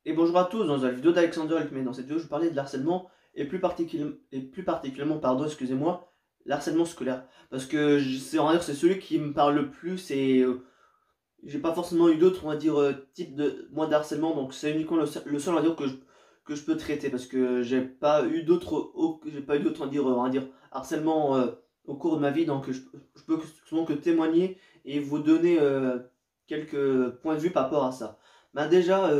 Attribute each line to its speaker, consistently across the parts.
Speaker 1: Et bonjour à tous, dans la vidéo d'Alexander Hulkman. Dans cette vidéo, je vais parler de l'harcèlement et plus particulièrement, pardon, excusez-moi, l'harcèlement scolaire. Parce que on va dire, c'est celui qui me parle le plus et j'ai pas forcément eu d'autres, on va dire, types de moi d'harcèlement. Donc c'est uniquement le seul, on va dire, que je peux traiter parce que j'ai pas eu d'autres, on va dire, harcèlement au cours de ma vie. Donc je peux souvent que témoigner et vous donner quelques points de vue par rapport à ça. Ben déjà.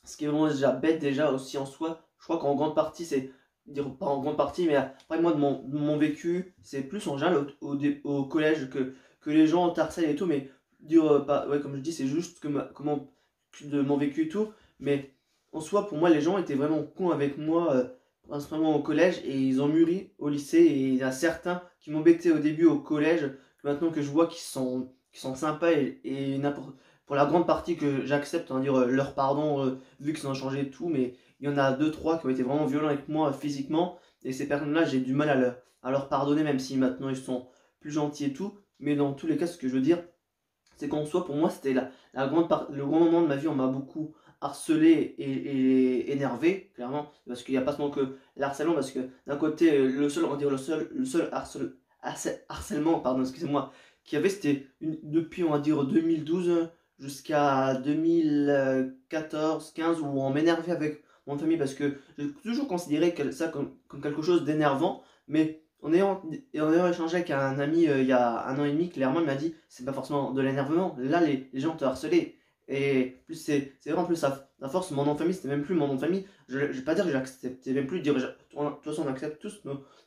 Speaker 1: Ce qui est vraiment déjà bête déjà aussi en soi, je crois qu'en grande partie c'est, dire pas en grande partie, mais après moi de mon vécu, c'est plus en général au collège que les gens t'harcèlent et tout, mais dire pas, ouais, comme je dis, c'est juste comment de mon vécu et tout, mais en soi pour moi les gens étaient vraiment cons avec moi, principalement au collège, et ils ont mûri au lycée, et il y a certains qui m'embêtaient au début au collège, que maintenant que je vois qu'ils sont sympas et n'importe pour la grande partie que j'accepte, on va dire, leur pardon, vu qu'ils ont changé tout, mais il y en a deux, trois qui ont été vraiment violents avec moi physiquement, et ces personnes-là, j'ai du mal à leur pardonner, même si maintenant ils sont plus gentils et tout. Mais dans tous les cas, ce que je veux dire, c'est qu'en soi, pour moi, c'était le grand moment de ma vie, on m'a beaucoup harcelé et énervé, clairement, parce qu'il n'y a pas seulement que l'harcèlement, parce que d'un côté, le seul, on va dire, le seul harcèlement, pardon, excusez-moi, qu'il y avait, c'était depuis, on va dire, 2012 jusqu'à 2014-15, où on m'énervait avec mon famille, parce que j'ai toujours considéré ça comme quelque chose d'énervant, mais en ayant échangé avec un ami il y a 1 an et demi, clairement il m'a dit c'est pas forcément de l'énervement, là les gens te harcelaient. Et plus c'est vraiment plus à force, mon nom de famille c'était même plus mon nom de famille. Je vais pas dire que j'acceptais même plus de dire, de toute façon on accepte tous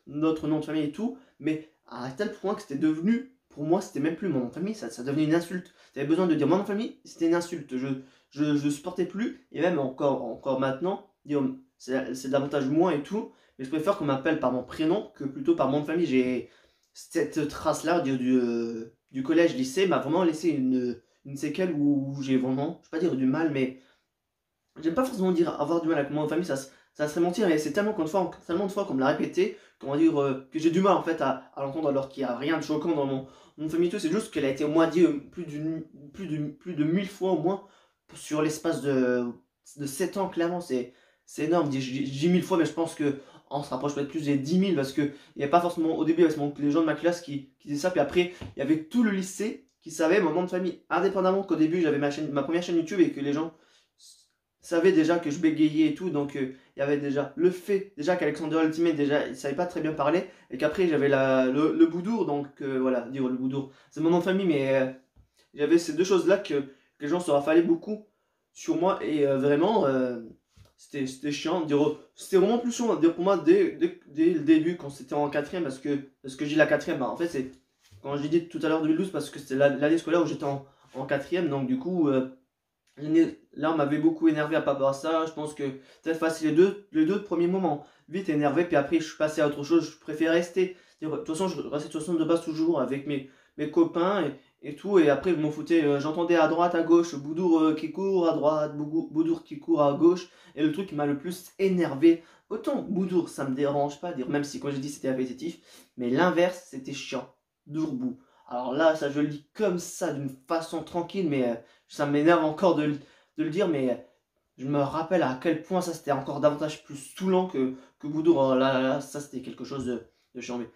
Speaker 1: notre nom de famille et tout, mais à tel point que c'était devenu, pour moi c'était même plus mon nom de famille, ça devenait une insulte. T'avais besoin de dire mon nom de famille, c'était une insulte. Je supportais plus, et même encore maintenant, dire c'est davantage moi et tout, mais je préfère qu'on m'appelle par mon prénom que plutôt par mon nom de famille. J'ai cette trace-là du collège, lycée, m'a vraiment laissé une séquelle où j'ai vraiment, je vais pas dire du mal, mais j'aime pas forcément dire avoir du mal avec mon nom de famille, ça serait mentir, mais c'est tellement de fois qu'on me l'a répété, qu'on va dire que j'ai du mal en fait à l'entendre, alors qu'il n'y a rien de choquant dans mon nom de famille, tout. C'est juste qu'elle a été au moins dit plus de 1000 fois au moins sur l'espace de 7 ans, clairement. C'est énorme. Je dis 1000 fois, mais je pense que on se rapproche peut-être plus des 10 000, parce qu'il n'y a pas forcément au début avec les gens de ma classe qui disaient ça, puis après il y avait tout le lycée qui savait mon nom de famille, indépendamment qu'au début j'avais ma première chaîne YouTube et que les gens savait déjà que je bégayais et tout, donc il y avait déjà le fait déjà qu'Alexander Ultimate, déjà il savait pas très bien parler, et qu'après j'avais le Boudour, donc voilà, dire le Boudour c'est mon nom de famille, mais j'avais ces deux choses là que les gens se raffalaient beaucoup sur moi, et vraiment c'était chiant, c'était vraiment plus chiant dire pour moi dès le début, quand c'était en quatrième, parce que j'ai la quatrième, bah, en fait c'est quand j'ai dit tout à l'heure 2012, parce que c'était l'année scolaire où j'étais en quatrième, donc du coup là, on m'avait beaucoup énervé à rapport à ça. Je pense que peut-être facile les deux premiers moments. Vite énervé, puis après, je suis passé à autre chose. Je préfère rester. De toute façon, je restais de toute façon de base toujours avec mes copains et tout. Et après, je m'en foutais. J'entendais à droite, à gauche, Boudour qui court à droite, Boudour qui court à gauche. Et le truc qui m'a le plus énervé, autant Boudour, ça me dérange pas, dire, même si quand j'ai dit c'était répétitif, mais l'inverse, c'était chiant. Dourbou. Alors là, ça, je le dis comme ça, d'une façon tranquille, mais ça m'énerve encore de le dire, mais je me rappelle à quel point ça c'était encore davantage plus saoulant que Boudour. Oh là là là, ça c'était quelque chose de chiant. Mais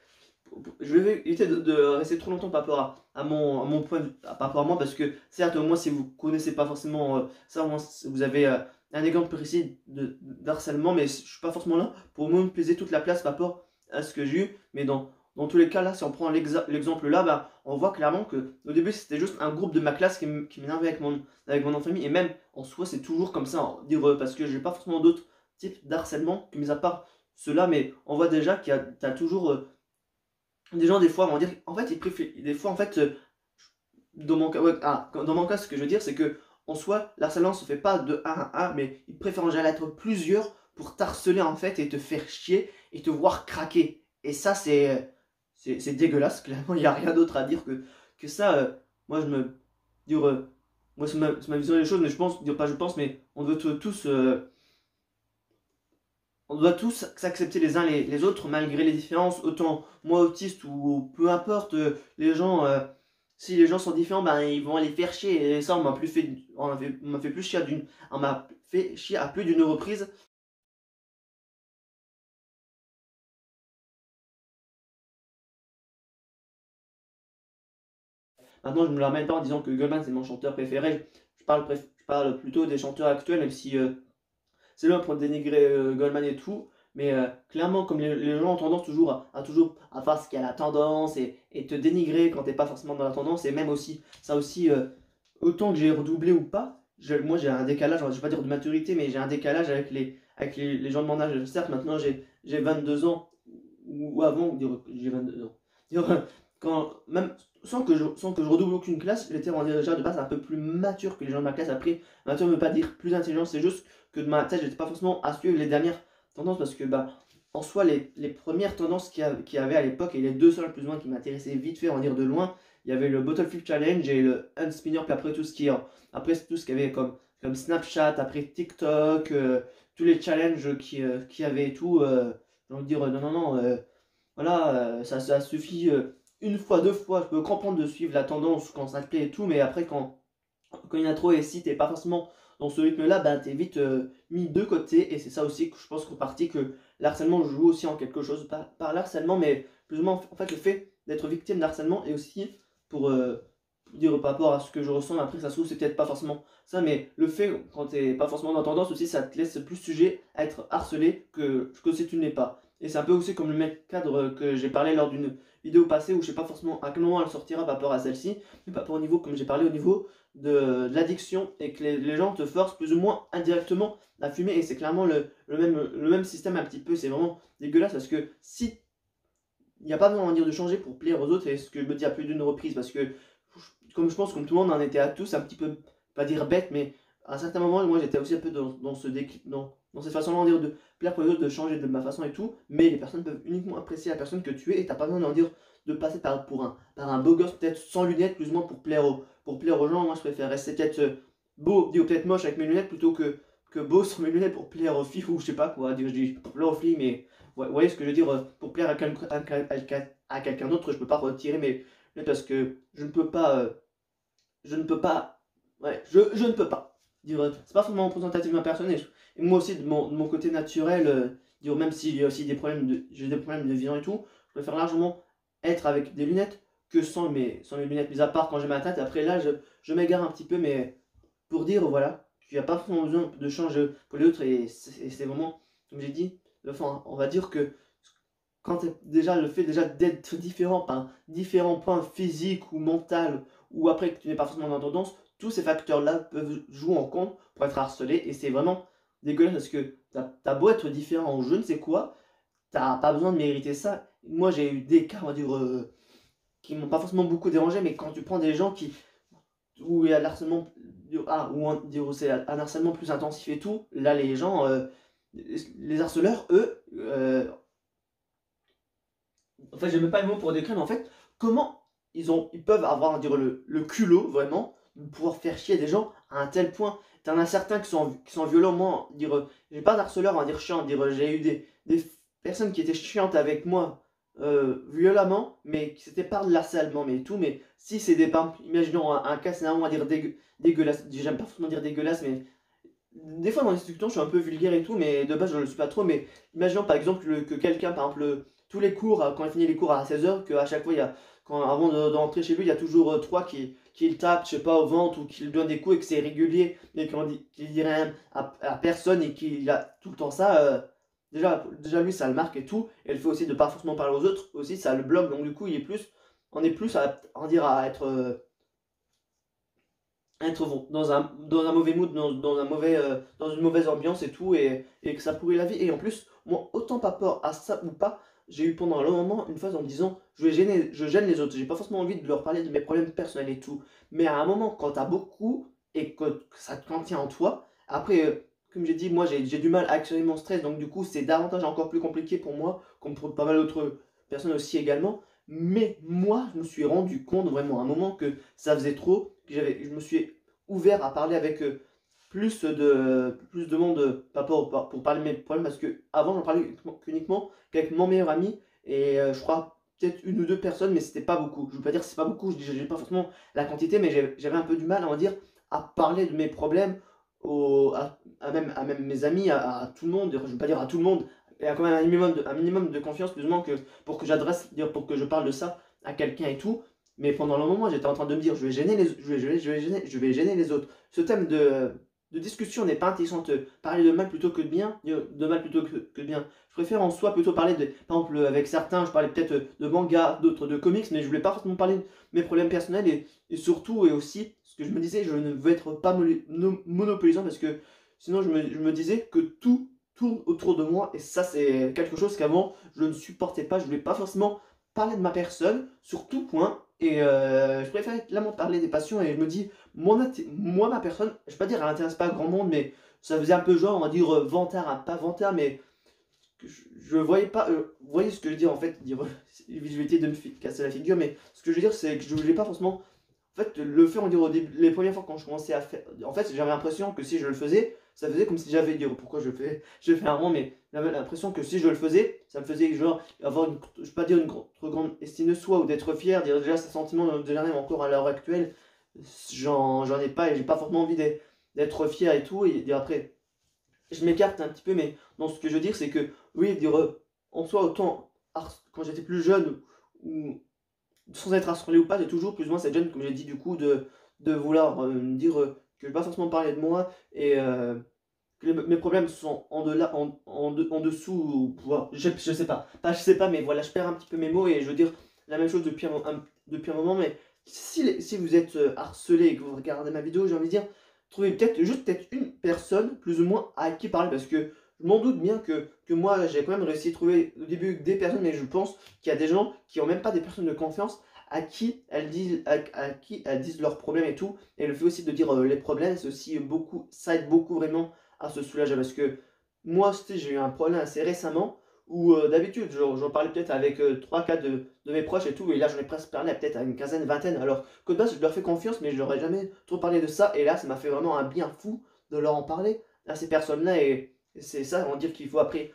Speaker 1: je vais éviter de rester trop longtemps par rapport à mon point, par rapport à moi, parce que certes, moi, si vous connaissez pas forcément ça, au moins, vous avez un exemple précis d'harcèlement, mais je suis pas forcément là pour me peser toute la place par rapport à ce que j'ai eu. Mais dans tous les cas, là, si on prend l'exemple là, bah, on voit clairement que au début, c'était juste un groupe de ma classe qui m'énervait avec mon nom de famille, et même en soi, c'est toujours comme ça, hein, parce que j'ai pas forcément d'autres types d'harcèlement, mis à part cela, mais on voit déjà t'as toujours des gens, des fois, vont dire, en fait, ils préfèrent, des fois, en fait, dans mon cas, ouais, dans mon cas, ce que je veux dire, c'est que, en soi, l'harcèlement se fait pas de 1 à 1, mais il préfère en général être plusieurs pour t'harceler, en fait, et te faire chier, et te voir craquer. Et ça, c'est dégueulasse, clairement, il n'y a rien d'autre à dire que ça. Moi, dire, moi, c'est ma vision des choses, mais je pense, dire pas je pense, mais on doit tous s'accepter les uns les autres malgré les différences, autant moi autiste ou peu importe, les gens si les gens sont différents, ben ils vont aller faire chier. Et ça, on m'a fait plus chier on m'a fait chier à plus d'une reprise. Maintenant, je me la ramène pas en disant que Goldman c'est mon chanteur préféré. Je parle plutôt des chanteurs actuels, même si c'est là pour dénigrer Goldman et tout. Mais clairement, comme les gens ont tendance toujours toujours à faire ce qu'il y a la tendance et te dénigrer quand t'es pas forcément dans la tendance, et même aussi, ça aussi, autant que j'ai redoublé ou pas, moi j'ai un décalage, je vais pas dire de maturité, mais j'ai un décalage avec les gens de mon âge. Certes, maintenant j'ai 22 ans, ou avant, j'ai 22 ans. Dire, même sans que je redouble aucune classe, j'étais on va dire, déjà de base un peu plus mature que les gens de ma classe. Après, mature ne veut pas dire plus intelligent, c'est juste que de ma tête, j'étais pas forcément à suivre les dernières tendances parce que, bah, en soi, les premières tendances qu'il y avait à l'époque et les deux seules plus ou moins qui m'intéressaient vite fait, on va dire de loin, il y avait le Bottle Flip Challenge et le Hand Spinner, puis après tout ce qui est, après tout ce qu'il y avait comme Snapchat, après TikTok, tous les challenges qui y avait et tout, j'ai envie de dire non, non, non, voilà, ça suffit une fois, deux fois, je peux comprendre de suivre la tendance quand ça te plaît et tout, mais après quand il y en a trop et si t'es pas forcément dans ce rythme-là, ben t'es vite mis de côté et c'est ça aussi que je pense qu'en partie que l'harcèlement joue aussi en quelque chose, pas par l'harcèlement, mais plus ou moins en fait le fait d'être victime d'harcèlement et aussi pour dire par rapport à ce que je ressens, après ça se trouve c'est peut-être pas forcément ça, mais le fait quand t'es pas forcément dans tendance aussi, ça te laisse plus sujet à être harcelé que si tu ne l'es pas. Et c'est un peu aussi comme le mec cadre que j'ai parlé lors d'une vidéo passée où je sais pas forcément à quel moment elle sortira par rapport à celle-ci, mais pas rapport au niveau, comme j'ai parlé au niveau de l'addiction et que les gens te forcent plus ou moins indirectement à fumer et c'est clairement le même système un petit peu, c'est vraiment dégueulasse parce que si il n'y a pas besoin de dire de changer pour plaire aux autres, et ce que je me dis à plus d'une reprise, parce que comme je pense comme tout le monde en était à tous, un petit peu, pas dire bête, mais à un certain moment, moi j'étais aussi un peu dans ce déclic, dans cette façon-là de dire de plaire pour les autres, de changer de ma façon et tout, mais les personnes peuvent uniquement apprécier la personne que tu es, et t'as pas besoin d'en dire de passer par un beau gosse, peut-être sans lunettes, plus ou moins pour plaire aux gens. Moi je préfère rester peut-être beau, ou peut-être moche avec mes lunettes, plutôt que beau sans mes lunettes pour plaire aux filles, ou je sais pas quoi, dire, je dis pour plaire aux filles, mais ouais, vous voyez ce que je veux dire, pour plaire à quelqu'un d'autre, je peux pas retirer mes lunettes parce que je ne peux pas, ouais, je ne peux pas. Dire, c'est pas forcément représentatif de ma personne et moi aussi de mon côté naturel, dire, même s'il y a aussi j'ai des problèmes de vision et tout, je préfère largement être avec des lunettes que sans mes lunettes, mis à part quand j'ai ma tête. Après là, je m'égare un petit peu, mais pour dire, voilà, qu'il n'y a pas forcément besoin de changer pour les autres et c'est vraiment, comme j'ai dit, enfin, on va dire que déjà le fait déjà d'être différent par différents points physiques ou mental ou après que tu n'es pas forcément dans la tendance, tous ces facteurs-là peuvent jouer en compte pour être harcelé et c'est vraiment dégueulasse parce que t'as beau être différent ou je ne sais quoi, t'as pas besoin de mériter ça. Moi j'ai eu des cas, on va dire, qui m'ont pas forcément beaucoup dérangé, mais quand tu prends des gens où il y a l'harcèlement, où c'est un harcèlement plus intensif et tout, là les gens, les harceleurs, eux, en fait, j'ai même pas le mot pour décrire, mais en fait, comment ils peuvent avoir, dire, le culot, vraiment, de pouvoir faire chier des gens à un tel point. T'en as certains qui sont violents, moi, dire, j'ai pas d'harceleur, on va dire chiant, dire, j'ai eu des personnes qui étaient chiantes avec moi violemment, mais qui c'était pas de l'harcèlement, mais tout, mais si c'est des, par exemple, imaginons un cas, c'est on va dire dégueulasse, j'aime pas forcément dire dégueulasse, mais des fois dans les discussions je suis un peu vulgaire et tout, mais de base je ne le suis pas trop. Mais imaginons par exemple que quelqu'un, par exemple, tous les cours, quand il finit les cours à 16h, qu'à chaque fois, avant de rentrer chez lui, il y a toujours trois qui le tapent, je sais pas, au ventre ou qui lui donnent des coups et que c'est régulier, mais qu'il dit rien à personne et qu'il a tout le temps ça. Déjà lui ça le marque et tout, et le fait aussi de pas forcément parler aux autres, aussi ça le bloque, donc du coup on est plus à être dans un mauvais mood, dans une mauvaise ambiance et tout, et que ça pourrit la vie. Et en plus, moi, autant par rapport à ça ou pas, j'ai eu pendant un long moment une phase en me disant, je gêne les autres, j'ai pas forcément envie de leur parler de mes problèmes personnels et tout. Mais à un moment, quand t'as beaucoup et que ça te contient en toi, après, comme j'ai dit, moi j'ai du mal à actionner mon stress, donc du coup, c'est davantage encore plus compliqué pour moi, comme pour pas mal d'autres personnes aussi également. Mais moi, je me suis rendu compte vraiment à un moment que ça faisait trop, que je me suis ouvert à parler avec plus de monde pour parler de mes problèmes parce que avant j'en parlais uniquement qu'avec mon meilleur ami et je crois peut-être une ou deux personnes, mais c'était pas beaucoup. Je veux pas dire que c'est pas beaucoup, je dis pas forcément la quantité, mais j'avais un peu du mal, on va dire, à parler de mes problèmes à même mes amis, à tout le monde. Je veux pas dire à tout le monde, il y a quand même un minimum de confiance, plus ou moins, que, pour que pour que je parle de ça à quelqu'un et tout. Mais pendant le moment, j'étais en train de me dire, je vais gêner les autres. Ce thème de discussion n'est pas intéressant. Parler de mal plutôt que de bien, de mal plutôt que de bien. Je préfère en soi plutôt parler de, par exemple, avec certains, je parlais peut-être de manga, d'autres de comics, mais je voulais pas forcément parler de mes problèmes personnels et surtout, et aussi, ce que je me disais, je ne veux être pas monopolisant parce que sinon je me disais que tout tourne autour de moi et ça, c'est quelque chose qu'avant je ne supportais pas. Je voulais pas forcément parler de ma personne sur tout point et je préférais clairement parler des passions et je me dis, moi ma personne, je vais pas dire elle n'intéresse pas grand monde, mais ça faisait un peu genre, on va dire vantard, hein, pas vantard, mais je voyais pas, vous voyez ce que je veux dire en fait, dire, je vais essayer de me casser la figure, mais ce que je veux dire c'est que je voulais pas forcément, en fait le faire, on dirait au début, les premières fois quand je commençais à faire, en fait j'avais l'impression que si je le faisais, ça faisait comme si j'avais dit, pourquoi je fais un rond, mais j'avais l'impression que si je le faisais, ça me faisait genre avoir une, je vais pas dire une trop grande estime de soi ou d'être fier, dire déjà ce sentiment déjà même encore à l'heure actuelle, j'en ai pas et j'ai pas forcément envie d'être fier et tout, et dire après je m'écarte un petit peu, mais dans ce que je veux dire, c'est que oui, dire en soi, autant quand j'étais plus jeune, ou sans être harcelé ou pas, j'ai toujours plus ou moins cette gêne, comme j'ai dit, du coup, de vouloir me dire que je vais pas forcément parler de moi et que mes problèmes sont en dessous, ou, je sais pas, je sais pas, mais voilà, je perds un petit peu mes mots et je veux dire la même chose depuis un moment, mais si vous êtes harcelé et que vous regardez ma vidéo, j'ai envie de dire, trouvez peut-être une personne plus ou moins à qui parler parce que je m'en doute bien que moi j'ai quand même réussi à trouver au début des personnes, mais je pense qu'il y a des gens qui ont même pas des personnes de confiance à qui elles disent leurs problèmes et tout. Et le fait aussi de dire les problèmes, c'est aussi beaucoup, ça aide beaucoup vraiment à se soulager parce que moi, j'ai eu un problème assez récemment où d'habitude, j'en parlais peut-être avec 3-4 de mes proches et tout, et là j'en ai presque parlé à peut-être à une quinzaine, vingtaine, alors que de base je leur fais confiance, mais je leur ai jamais trop parlé de ça, et là ça m'a fait vraiment un bien fou de leur en parler à ces personnes-là, et c'est ça, on va dire qu'il faut après,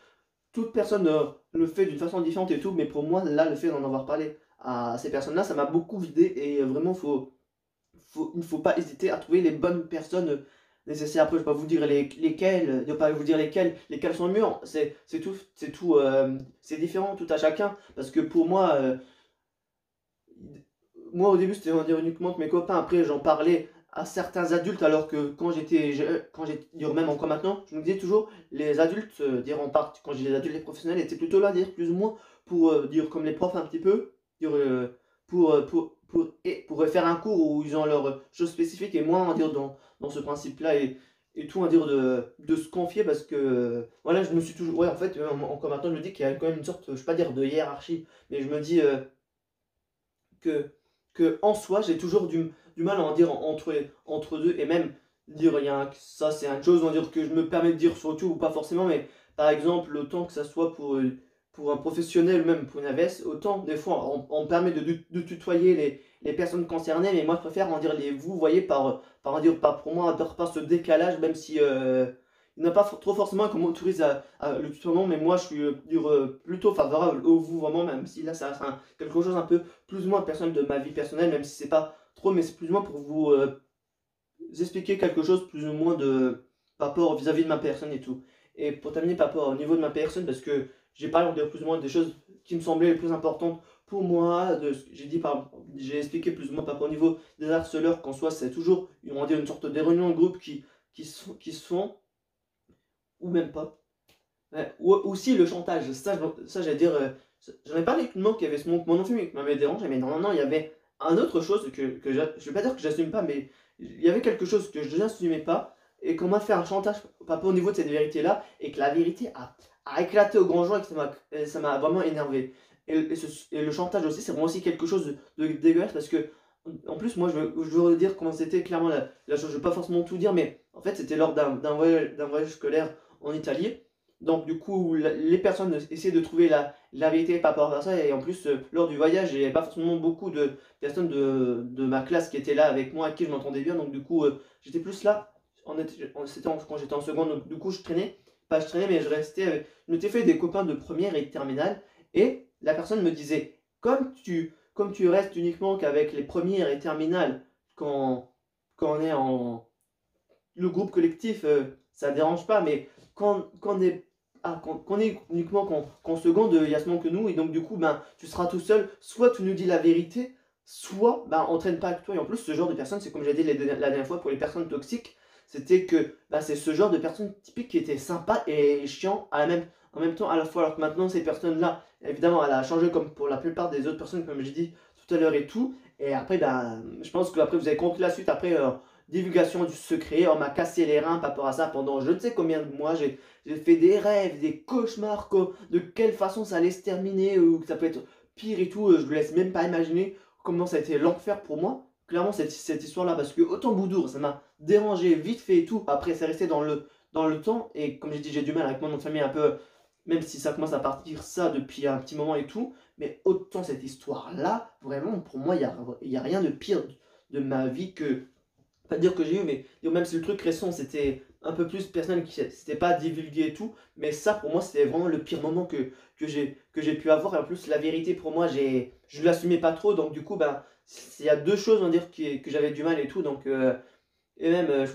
Speaker 1: toute personne le fait d'une façon différente et tout, mais pour moi, là, le fait d'en avoir parlé à ces personnes-là, ça m'a beaucoup vidé, et vraiment, il ne faut pas hésiter à trouver les bonnes personnes nécessaires. Après, je ne vais pas vous dire lesquelles, je vais pas vous dire lesquelles sont mieux. C'est tout, c'est différent tout à chacun. Parce que pour moi, moi au début c'était on va dire uniquement que mes copains. Après, j'en parlais à certains adultes, alors que quand j'étais, même encore maintenant, je me disais toujours, les adultes, dire en part, quand j'ai les adultes, les professionnels, étaient plutôt là, dire plus ou moins, pour dire comme les profs un petit peu, dire pour faire un cours où ils ont leurs choses spécifiques et moi, on va dire, dans ce principe-là et tout, on va dire, de se confier parce que, voilà, je me suis toujours, ouais, en fait, encore maintenant, je me dis qu'il y a quand même une sorte, je ne vais pas dire de hiérarchie, mais je me dis que, que en soi, j'ai toujours du mal à en dire entre deux, et même dire, ça c'est une chose, on va dire, que je me permets de dire sur YouTube, ou pas forcément, mais par exemple, autant que ça soit pour un professionnel ou même pour une AVS, autant des fois on me permet de tutoyer les personnes concernées, mais moi je préfère en dire les vous, voyez, par en dire, pas pour moi, par ce décalage, même si il n'y a pas trop forcément qu'on m'autorise le tutoiement, mais moi je suis plutôt favorable au vous, vraiment, même si là ça reste quelque chose un peu plus ou moins personnel de ma vie personnelle, même si c'est pas trop, mais c'est plus ou moins pour vous expliquer quelque chose plus ou moins de par rapport vis-à-vis de ma personne et tout. Et pour terminer par rapport au niveau de ma personne, parce que j'ai parlé on dirait plus ou moins des choses qui me semblaient les plus importantes pour moi, j'ai expliqué plus ou moins par rapport au niveau des harceleurs, qu'en soi c'est toujours on va dire, une sorte de réunion de groupe qui se font, ou même pas. Ouais, ou aussi le chantage, ça j'allais dire, j'en ai parlé avec une qui avait ce mon film qui m'avait dérangé, mais non, il y avait un autre chose que je vais pas dire que j'assume pas, mais il y avait quelque chose que je n'assumais pas, et qu'on m'a fait un chantage par rapport au niveau de cette vérité-là, et que la vérité a éclaté au grand jour, et que ça m'a vraiment énervé. Et le chantage aussi, c'est vraiment aussi quelque chose de dégueulasse, parce que, en plus, moi je veux dire comment c'était clairement la chose, je veux pas forcément tout dire, mais en fait c'était lors d'un voyage scolaire en Italie. Donc du coup, les personnes essaient de trouver la vérité par rapport à ça. Et en plus, lors du voyage, il n'y avait pas forcément beaucoup de personnes de ma classe qui étaient là avec moi, à qui je m'entendais bien. Donc du coup, j'étais plus là. C'était quand j'étais en seconde. Donc du coup, je traînais. Pas je traînais, mais je restais avec... Je m'étais fait des copains de première et de terminale. Et la personne me disait comme tu restes uniquement qu'avec les premières et terminales, quand, quand on est en le groupe collectif, ça dérange pas, mais quand on est, quand on est uniquement qu'en seconde, il y a ce manque que nous, et donc du coup, ben, tu seras tout seul, soit tu nous dis la vérité, soit ben, on traîne pas avec toi. Et en plus, ce genre de personnes, c'est comme j'ai dit la dernière fois pour les personnes toxiques, c'était que ben, c'est ce genre de personnes typiques qui étaient sympas et chiants en même temps à la fois. Alors que maintenant, ces personnes-là, évidemment, elle a changé comme pour la plupart des autres personnes, comme j'ai dit tout à l'heure et tout. Et après, ben, je pense que après vous avez compris la suite. Après, divulgation du secret, on m'a cassé les reins par rapport à ça pendant je ne sais combien de mois. J'ai fait des rêves, des cauchemars, de quelle façon ça allait se terminer, ou que ça peut être pire et tout. Je ne vous laisse même pas imaginer comment ça a été l'enfer pour moi. Clairement, cette histoire-là, parce que autant Boudour, ça m'a dérangé vite fait et tout. Après, c'est resté dans le temps. Et comme j'ai dit, j'ai du mal avec mon nom de famille un peu, même si ça commence à partir ça depuis un petit moment et tout. Mais autant cette histoire-là, vraiment, pour moi, il y a rien de pire de ma vie que pas dire que j'ai eu, mais même si le truc récent c'était un peu plus personnel, qui c'était pas divulgué et tout, mais ça pour moi c'était vraiment le pire moment que j'ai pu avoir. Et en plus, la vérité pour moi, je l'assumais pas trop, donc du coup, ben, il y a deux choses, on va dire, que j'avais du mal et tout, donc. Et même, je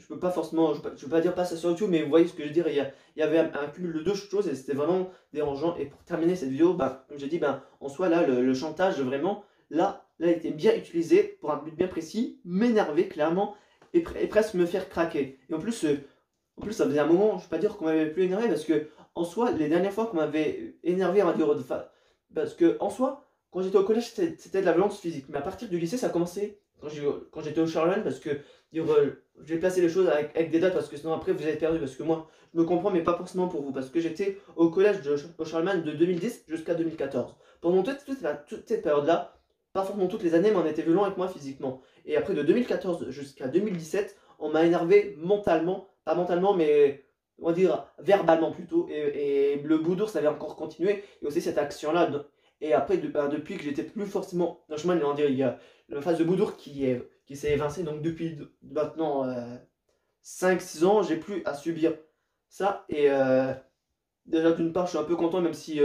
Speaker 1: peux pas forcément, je peux pas dire pas ça sur YouTube, mais vous voyez ce que je veux dire, il y avait un cumul de deux choses et c'était vraiment dérangeant. Et pour terminer cette vidéo, ben, comme j'ai dit, ben, en soi, là, le chantage, vraiment, là, il était bien utilisé pour un but bien précis, m'énerver clairement et presque me faire craquer. Et en plus, ça faisait un moment, je vais pas dire qu'on m'avait plus énervé parce que, en soi, les dernières fois qu'on m'avait énervé, on va dire, parce que, en soi, quand j'étais au collège, c'était de la violence physique, mais à partir du lycée, ça a commencé quand j'étais au Charlemagne parce que je vais placer les choses avec des dates parce que sinon après vous êtes perdu. Parce que moi je me comprends, mais pas forcément pour vous. Parce que j'étais au collège au Charlemagne de 2010 jusqu'à 2014. Pendant toute cette période-là, pas forcément toutes les années, mais on était violent avec moi physiquement. Et après de 2014 jusqu'à 2017, on m'a énervé mentalement, pas mentalement, mais on va dire verbalement plutôt. Et le boudour, ça avait encore continué. Et aussi cette action-là. Et après, depuis que j'étais plus forcément dans le chemin, on dirait, il y a la phase de boudour qui s'est évincée. Donc depuis maintenant 5-6 ans, j'ai plus à subir ça. Et déjà, d'une part, je suis un peu content, même si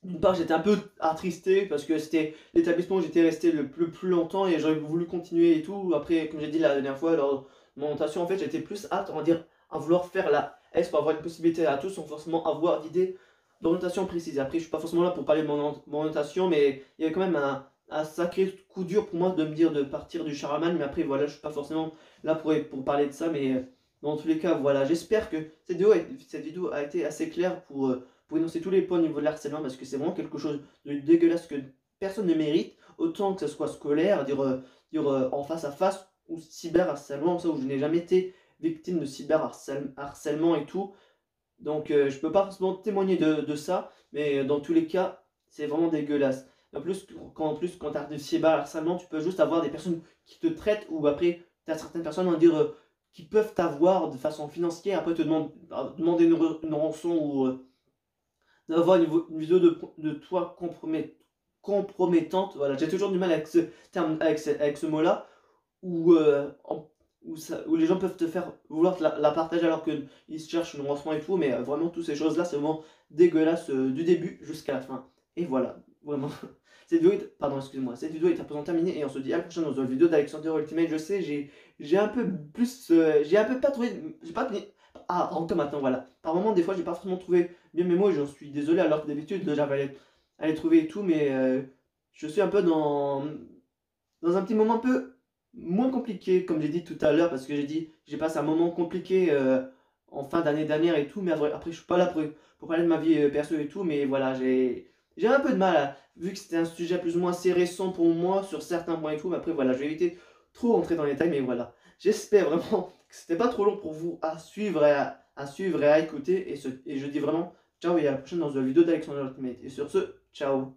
Speaker 1: d'une part, j'étais un peu attristé parce que c'était l'établissement où j'étais resté le plus longtemps et j'aurais voulu continuer et tout. Après, comme j'ai dit la dernière fois, lors de mon orientation, en fait, j'étais plus hâte, on va dire, à vouloir faire la S pour avoir une possibilité à tous sans forcément avoir d'idée d'orientation précise. Après, je suis pas forcément là pour parler de mon orientation, mais il y avait quand même un sacré coup dur pour moi de me dire de partir du Charaman. Mais après, voilà, je suis pas forcément là pour parler de ça, mais dans tous les cas, voilà, j'espère que cette vidéo a été assez claire pour énoncer tous les points au niveau de l'harcèlement, parce que c'est vraiment quelque chose de dégueulasse que personne ne mérite, autant que ce soit scolaire, en face à face, ou cyberharcèlement, ça où je n'ai jamais été victime de cyberharcèlement et tout. Donc je peux pas forcément témoigner de ça, mais dans tous les cas, c'est vraiment dégueulasse. En plus, quand tu as du cyberharcèlement, tu peux juste avoir des personnes qui te traitent, ou après, tu as certaines personnes, on va dire, qui peuvent t'avoir de façon financière, après te demander une rançon ou d'avoir une vidéo de toi compromettante. Voilà, j'ai toujours du mal avec ce terme, avec ce mot-là, où, où les gens peuvent te faire vouloir la partager alors qu'ils se cherchent une rançon et tout, mais vraiment, toutes ces choses-là, c'est vraiment dégueulasse du début jusqu'à la fin. Et voilà, vraiment. Pardon, excusez-moi, cette vidéo est à présent terminée et on se dit à la prochaine dans une vidéo d'Alexander Ultimate. Je sais, j'ai un peu plus, j'ai un peu pas trouvé, j'ai pas en tout maintenant, voilà. Par moment, des fois, j'ai pas forcément trouvé bien mes mots et j'en suis désolé, alors que d'habitude, j'arrive à les trouver et tout, mais je suis un peu dans un petit moment un peu moins compliqué, comme j'ai dit tout à l'heure, parce que j'ai passé un moment compliqué en fin d'année dernière et tout, mais après, je suis pas là pour parler de ma vie perso et tout, mais voilà, j'ai un peu de mal, vu que c'était un sujet plus ou moins assez récent pour moi sur certains points et tout, mais après, voilà, je vais éviter trop rentrer dans les détails, mais voilà. J'espère vraiment que c'était pas trop long pour vous à suivre à suivre et à écouter, et je dis vraiment ciao et à la prochaine dans une vidéo d'Alexander Ultimate. Et sur ce, ciao.